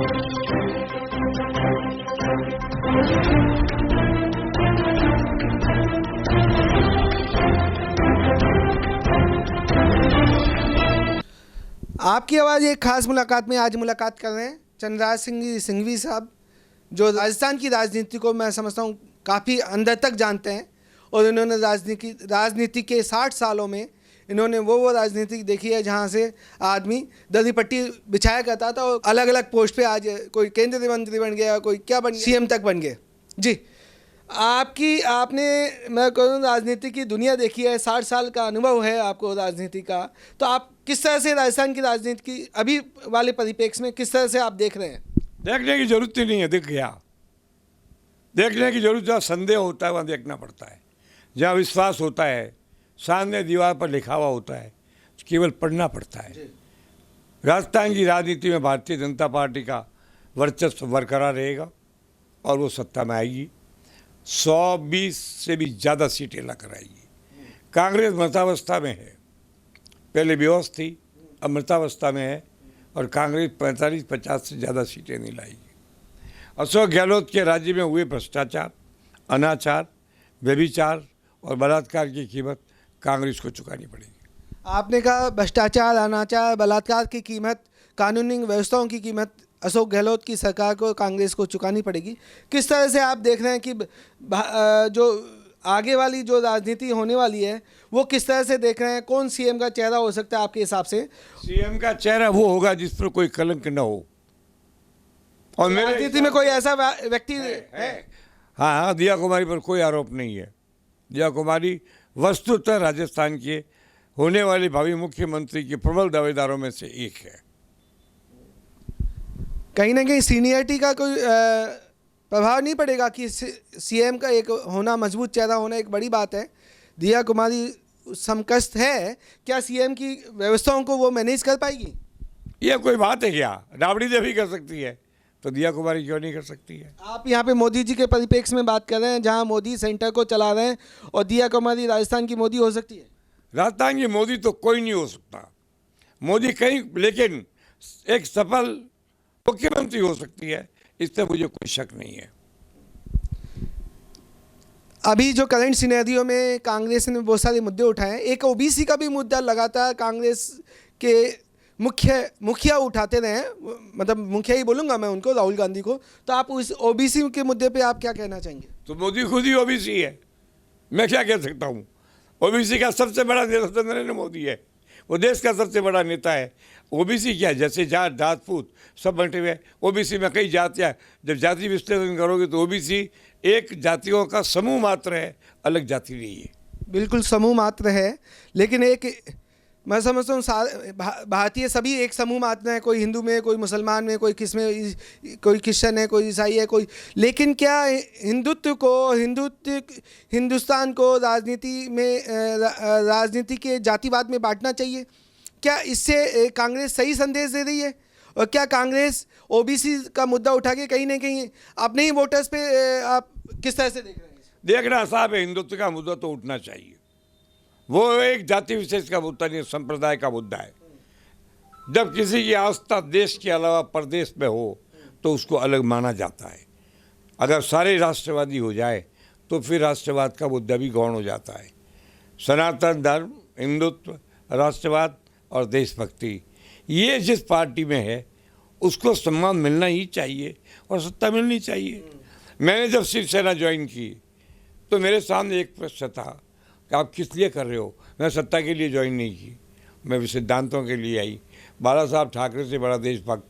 आपकी आवाज़ एक खास मुलाकात में आज मुलाकात कर रहे हैं चंद्रराज सिंह सिंघवी साहब, जो राजस्थान की राजनीति को मैं समझता हूँ काफ़ी अंदर तक जानते हैं और इन्होंने राजनीति के 60 सालों में इन्होंने वो राजनीति देखी है जहाँ से आदमी दरी पट्टी बिछाया करता था और अलग अलग पोस्ट पे आज कोई केंद्रीय मंत्री बन गया, कोई क्या बन गया, सीएम तक बन गए। जी, आपने मैं कहूँ राजनीति की दुनिया देखी है, 60 साल का अनुभव है आपको राजनीति का, तो आप किस तरह से राजस्थान की राजनीति की अभी वाले परिप्रेक्ष्य में किस तरह से आप देख रहे हैं? देखने की जरूरत ही नहीं है, दिख गया। देखने की जरूरत, जहाँ संदेह होता है वहाँ देखना पड़ता है, जहाँ विश्वास होता है, सामने दीवार पर लिखा हुआ होता है, केवल पढ़ना पड़ता है। राजस्थान की राजनीति में भारतीय जनता पार्टी का वर्चस्व बरकरार रहेगा और वो सत्ता में आएगी, 120 से भी ज़्यादा सीटें लाकर आएगी। कांग्रेस मृतावस्था में है, पहले बेहोश थी, अब मृतावस्था में है और कांग्रेस 45-50 से ज़्यादा सीटें नहीं लाएगी। अशोक गहलोत के राज्य में हुए भ्रष्टाचार, अनाचार, व्यभिचार और बलात्कार की कीमत कांग्रेस को चुकानी पड़ेगी। आपने कहा भ्रष्टाचार, अनाचार, बलात्कार की कीमत, कानूनी व्यवस्थाओं की कीमत अशोक गहलोत की सरकार को, कांग्रेस को चुकानी पड़ेगी। किस तरह से आप देख रहे हैं कि जो आगे वाली जो राजनीति होने वाली है वो किस तरह से देख रहे हैं? कौन सीएम का चेहरा हो सकता है आपके हिसाब से? सीएम का चेहरा वो होगा जिस पर कोई कलंक न हो। और मेरे राजनीति में कोई ऐसा व्यक्ति है? हाँ, दिया कुमारी पर कोई आरोप नहीं है। दिया कुमारी वस्तुतः राजस्थान के होने वाले भावी मुख्यमंत्री के प्रबल दावेदारों में से एक है। कहीं ना कहीं सीनियरिटी का कोई प्रभाव नहीं पड़ेगा कि सीएम का एक होना, मजबूत चेहरा होना एक बड़ी बात है। दिया कुमारी समकस्त है, क्या सीएम की व्यवस्थाओं को वो मैनेज कर पाएगी? ये कोई बात है क्या? राबड़ी देवी कर सकती है तो दिया कुमारी क्यों नहीं कर सकती है? आप यहाँ पे मोदी जी के परिप्रेक्ष्य में बात कर रहे हैं, जहाँ मोदी सेंटर को चला रहे हैं और दिया कुमारी राजस्थान की मोदी हो सकती है? राजस्थान की मोदी तो कोई नहीं हो सकता, मोदी कहीं, लेकिन एक सफल मुख्यमंत्री हो सकती है, इससे मुझे कोई शक नहीं है। अभी जो करंट सिनेरियो में कांग्रेस ने बहुत सारे मुद्दे उठाए हैं, एक ओबीसी का भी मुद्दा लगातार कांग्रेस के मुखिया उठाते रहे हैं, मतलब मुखिया ही बोलूँगा मैं उनको, राहुल गांधी को। तो आप उस ओबीसी के मुद्दे पे आप क्या कहना चाहेंगे? तो मोदी खुद ही ओबीसी है, मैं क्या कह सकता हूँ? ओबीसी का सबसे बड़ा नेता तो नरेंद्र मोदी है, वो देश का सबसे बड़ा नेता है। ओबीसी क्या है? जैसे जाट, राजपूत सब बंटे हुए, ओबीसी में कई जातियाँ, जब जाति विश्लेषण करोगे तो ओबीसी एक जातियों का समूह मात्र है, अलग जाति नहीं है। बिल्कुल समूह मात्र है, लेकिन एक मैं समझता हूँ भारतीय सभी एक समूह मात्र है। कोई हिंदू में, कोई मुसलमान में, कोई किस में, कोई क्रिश्चियन है, कोई ईसाई है, कोई। लेकिन क्या हिंदुस्तान को राजनीति के जातिवाद में बांटना चाहिए? क्या इससे कांग्रेस सही संदेश दे रही है? और क्या कांग्रेस ओबीसी का मुद्दा उठा के कहीं ना कहीं अपने ही वोटर्स पे आप किस तरह से देख रहे हैं? देखना साहब है, हिंदुत्व का मुद्दा तो उठना चाहिए। वो एक जाति विशेष का मुद्दा नहीं, संप्रदाय का मुद्दा है। जब किसी की आस्था देश के अलावा प्रदेश में हो तो उसको अलग माना जाता है। अगर सारे राष्ट्रवादी हो जाए तो फिर राष्ट्रवाद का मुद्दा भी गौण हो जाता है। सनातन धर्म, हिंदुत्व, राष्ट्रवाद और देशभक्ति, ये जिस पार्टी में है उसको सम्मान मिलना ही चाहिए और सत्ता मिलनी चाहिए। मैंने जब शिवसेना ज्वाइन की तो मेरे सामने एक प्रश्न था कि आप किस लिए कर रहे हो? मैं सत्ता के लिए ज्वाइन नहीं की, मैं सिद्धांतों के लिए आई। बाला साहब ठाकरे से बड़ा देशभक्त,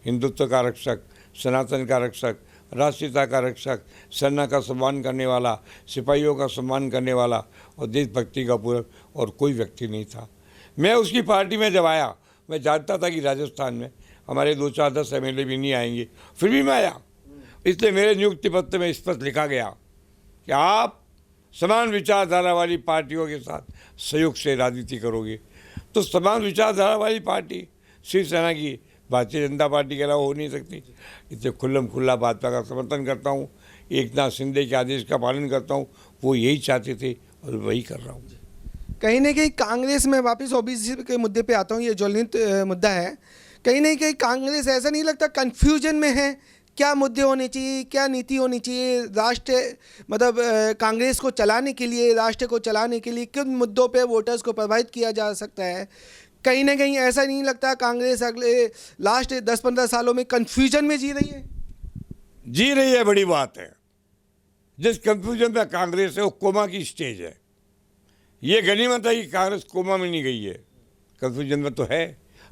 हिंदुत्व का रक्षक, सनातन का रक्षक, राष्ट्रीयता का रक्षक, सेना का सम्मान करने वाला, सिपाहियों का सम्मान करने वाला और देशभक्ति का पूरक और कोई व्यक्ति नहीं था। मैं उसकी पार्टी में जब आया, मैं जानता था कि राजस्थान में हमारे 2-4-10 MLA भी नहीं आएंगे, फिर भी मैं आया। इसलिए मेरे नियुक्ति पत्र में स्पष्ट लिखा गया कि आप समान विचारधारा वाली पार्टियों के साथ सहयोग से राजनीति करोगे। तो समान विचारधारा वाली पार्टी शिवसेना की भारतीय जनता पार्टी के अलावा हो नहीं सकती। इससे खुल्लम खुल्ला भाजपा का समर्थन करता हूँ, एकनाथ शिंदे के आदेश का पालन करता हूँ। वो यही चाहते थे और वही कर रहा हूँ। कहीं ना कहीं कांग्रेस में वापस ओबीसी के मुद्दे पे आता हूँ, ये ज्वलंत मुद्दा है। कहीं ना कहीं कांग्रेस ऐसा नहीं लगता कंफ्यूजन में है, क्या मुद्दे होने चाहिए, क्या नीति होनी चाहिए राष्ट्र, मतलब कांग्रेस को चलाने के लिए, राष्ट्र को चलाने के लिए किन मुद्दों पे वोटर्स को प्रभावित किया जा सकता है? कहीं ना कहीं ऐसा नहीं लगता कांग्रेस अगले लास्ट 10-15 सालों में कंफ्यूजन में जी रही है? जी रही है, बड़ी बात है। जिस कंफ्यूजन में कांग्रेस है वो कोमा की स्टेज है। ये गनीमत है कि कांग्रेस कोमा में नहीं गई है, कंफ्यूजन में तो है।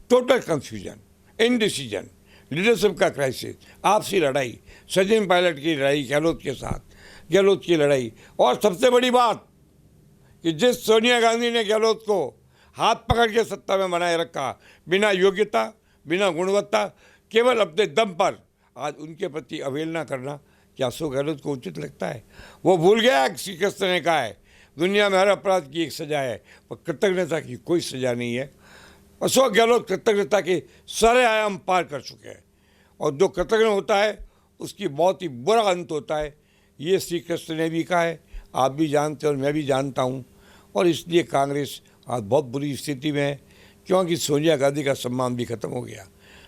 टोटल कंफ्यूजन, इनडिसीजन, लीडरशिप का क्राइसिस, आपसी लड़ाई, सचिन पायलट की लड़ाई गहलोत के साथ, गहलोत की लड़ाई, और सबसे बड़ी बात कि जिस सोनिया गांधी ने गहलोत को हाथ पकड़ के सत्ता में बनाए रखा, बिना योग्यता, बिना गुणवत्ता, केवल अपने दम पर, आज उनके प्रति अवहेलना करना क्या अशोक गहलोत को उचित लगता है? वो भूल गया श्री कृष्ण ने कहा है दुनिया में हर अपराध की एक सजा है, पर कृतज्ञता की कोई सजा नहीं है। अशोक गहलोत कृतज्ञता के सारे आयाम पार कर चुके हैं, और जो कृतज्ञ होता है उसकी बहुत ही बुरा अंत होता है। ये श्री कृष्ण ने भी कहा है, आप भी जानते हैं और मैं भी जानता हूँ। और इसलिए कांग्रेस आज बहुत बुरी स्थिति में है, क्योंकि सोनिया गांधी का सम्मान भी खत्म हो गया,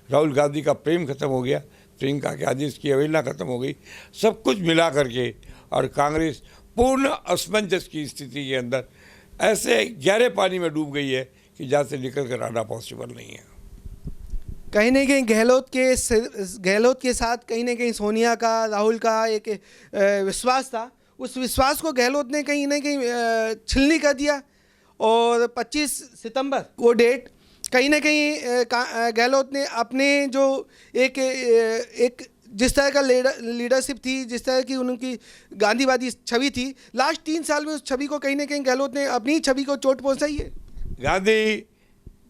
राहुल गांधी का प्रेम खत्म हो गया, प्रियंका के आदेश की अवहेलना खत्म हो गई, सब कुछ मिला करके, और कांग्रेस पूर्ण असमंजस की स्थिति के अंदर ऐसे गहरे पानी में डूब गई है कि जहाँ से निकल कर आना पॉसिबल नहीं है। कहीं ना कहीं गहलोत के साथ कहीं ना कहीं सोनिया का, राहुल का एक विश्वास था, उस विश्वास को गहलोत ने कहीं ना कहीं छिलनी कर दिया। और 25 सितंबर वो डेट कहीं ना कहीं गहलोत ने अपने जो एक जिस तरह का लीडरशिप थी, जिस तरह की उनकी गांधीवादी छवि थी, लास्ट 3 साल में उस छवि को कहीं ना कहीं गहलोत ने अपनी छवि को चोट पहुंचाई है। गांधी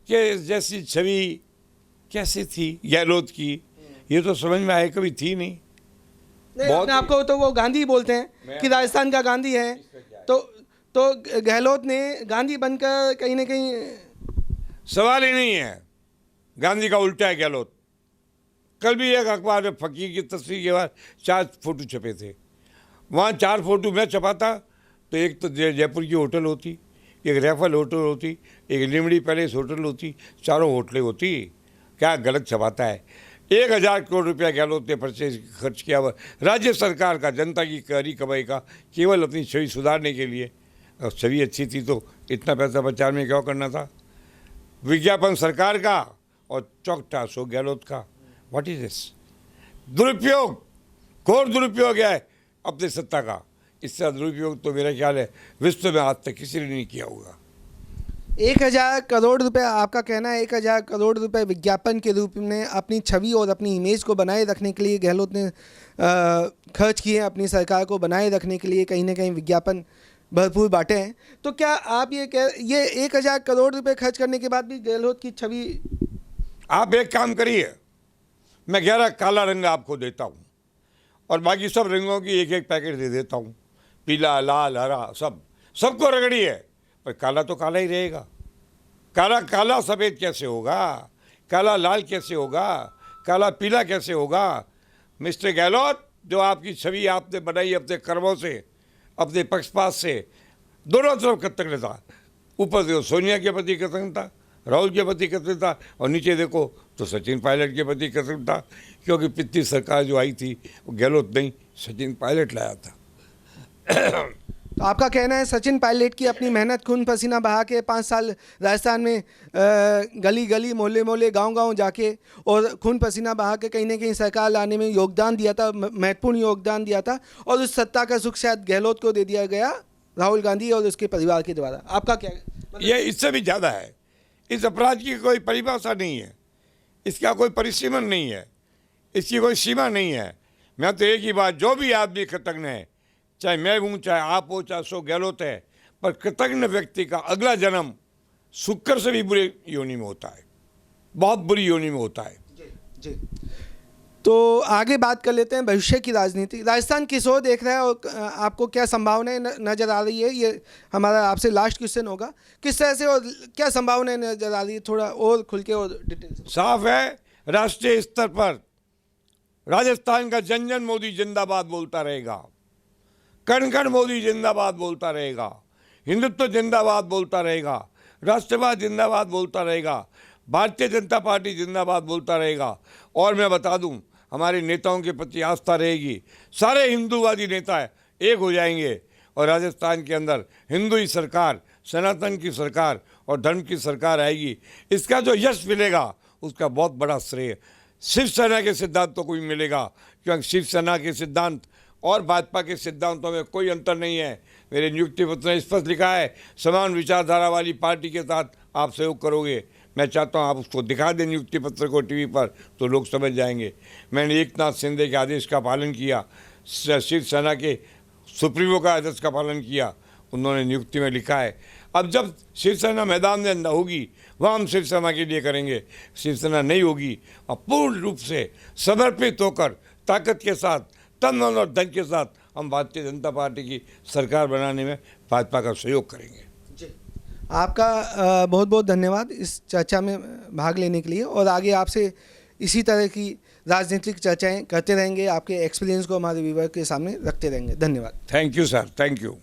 के जैसी छवि कैसे थी गहलोत की, ये तो समझ में आए कभी थी नहीं। अपने आपको तो वो गांधी बोलते हैं कि राजस्थान का गांधी है, तो गहलोत ने गांधी बनकर कहीं ना कहीं, सवाल ही नहीं है, गांधी का उल्टा है गहलोत। कल भी एक अखबार में फकीर की तस्वीर के बाद 4 फोटो छपे थे, वहाँ 4 फोटो मैं छपाता तो एक तो जयपुर की होटल होती, एक रैफल होटल होती, एक लिमड़ी पैलेस होटल होती, चारों होटलें होती। क्या गलत छपाता है? 1000 करोड़ रुपया गहलोत ने परचेज खर्च किया हुआ राज्य सरकार का, जनता की करी कमाई का, केवल अपनी छवि सुधारने के लिए। और छवि अच्छी थी तो इतना पैसा प्रचार में क्या करना था? विज्ञापन सरकार का और चौकटा अशोक गहलोत का। What is this? दुरुपयोग, घोर दुरुपयोग है अपनी सत्ता का। इससे दुरुपयोग तो मेरा ख्याल है विश्व में आज तक किसी ने नहीं किया होगा। 1000 करोड़ रुपए, आपका कहना है 1000 करोड़ रुपए विज्ञापन के रूप में अपनी छवि और अपनी इमेज को बनाए रखने के लिए गहलोत ने खर्च किए, अपनी सरकार को बनाए रखने के लिए कहीं ना कहीं विज्ञापन भरपूर बांटे हैं। तो क्या आप ये 1000 करोड़ रुपए खर्च करने के बाद भी गहलोत की छवि? आप एक काम करिए, मैं गहरा काला रंग आपको देता हूँ और बाकी सब रंगों की एक एक पैकेट दे देता हूँ, पीला, लाल, हरा, सबको रगड़िए, पर काला तो काला ही रहेगा। काला काला सफ़ेद कैसे होगा? काला लाल कैसे होगा? काला पीला कैसे होगा? मिस्टर गहलोत, जो आपकी छवि आपने बनाई अपने कर्मों से, अपने पक्षपात से, दोनों तरफ कृतज्ञता, ऊपर देखो सोनिया के प्रति कृतज्ञता, राहुल के प्रति कृतज्ञता, और नीचे देखो तो सचिन पायलट के प्रति कृतज्ञता, क्योंकि पिछली सरकार जो आई थी वो गहलोत नहीं, सचिन पायलट लाया था। तो आपका कहना है सचिन पायलट की अपनी मेहनत, खून पसीना बहा के 5 साल राजस्थान में गली गली, मोहल्ले मोहल्ले, गांव गांव जाके और खून पसीना बहा के कहीं ना कहीं सरकार लाने में योगदान दिया था, महत्वपूर्ण योगदान दिया था, और उस सत्ता का सुख शायद गहलोत को दे दिया गया राहुल गांधी और उसके परिवार के द्वारा। आपका क्या ये इससे भी ज़्यादा है। इस अपराध की कोई परिभाषा नहीं है, इसका कोई परिसीमन नहीं है, इसकी कोई सीमा नहीं है। मैं तो एक ही बात, जो भी आदमी कृतज्ञ है, चाहे मैं हूँ, चाहे आप हो, चाहे अशोक गहलोत है, पर कृतज्ञ व्यक्ति का अगला जन्म शुक्र से भी बुरी योनि में होता है, बहुत बुरी योनि में होता है। जी। तो आगे बात कर लेते हैं भविष्य की राजनीति। राजस्थान किस ओर देख रहा है और आपको क्या संभावनाएं नज़र आ रही है? ये हमारा आपसे लास्ट क्वेश्चन होगा, किस तरह से और क्या संभावनाएं नज़र आ रही है, थोड़ा और खुल के और डिटेल से। साफ है, राष्ट्रीय स्तर पर राजस्थान का जन जन मोदी जिंदाबाद बोलता रहेगा, कण कण मोदी जिंदाबाद बोलता रहेगा, हिंदुत्व जिंदाबाद बोलता रहेगा, राष्ट्रवाद जिंदाबाद बोलता रहेगा। भारतीय जनता पार्टी जिंदाबाद बोलता रहेगा। और मैं बता दूं, हमारे नेताओं के प्रति आस्था रहेगी। सारे हिंदूवादी नेता एक हो जाएंगे और राजस्थान के अंदर हिंदू ही सरकार, सनातन की सरकार और धर्म की सरकार आएगी। इसका जो यश मिलेगा उसका बहुत बड़ा श्रेय शिवसेना के सिद्धांतों को भी मिलेगा, क्योंकि शिवसेना के सिद्धांत और भाजपा के सिद्धांतों में कोई अंतर नहीं है। मेरे नियुक्ति पत्र में स्पष्ट लिखा है, समान विचारधारा वाली पार्टी के साथ आप सहयोग करोगे। मैं चाहता हूं आप उसको दिखा दें नियुक्ति पत्र को टीवी पर, तो लोग समझ जाएंगे। मैंने एकनाथ शिंदे के आदेश का पालन किया, शिवसेना के सुप्रीमो का आदेश का पालन किया। उन्होंने नियुक्ति में लिखा है। अब जब शिवसेना मैदान में अंदर होगी वहाँ हम शिवसेना के लिए करेंगे। शिवसेना नहीं होगी और पूर्ण रूप से समर्पित होकर ताकत के साथ, तन मन और धन के साथ हम भारतीय जनता पार्टी की सरकार बनाने में भाजपा का सहयोग करेंगे। जी, आपका बहुत बहुत धन्यवाद इस चर्चा में भाग लेने के लिए, और आगे आपसे इसी तरह की राजनीतिक चर्चाएं करते रहेंगे। आपके एक्सपीरियंस को हमारे व्यूअर के सामने रखते रहेंगे। धन्यवाद। Thank you sir, thank you.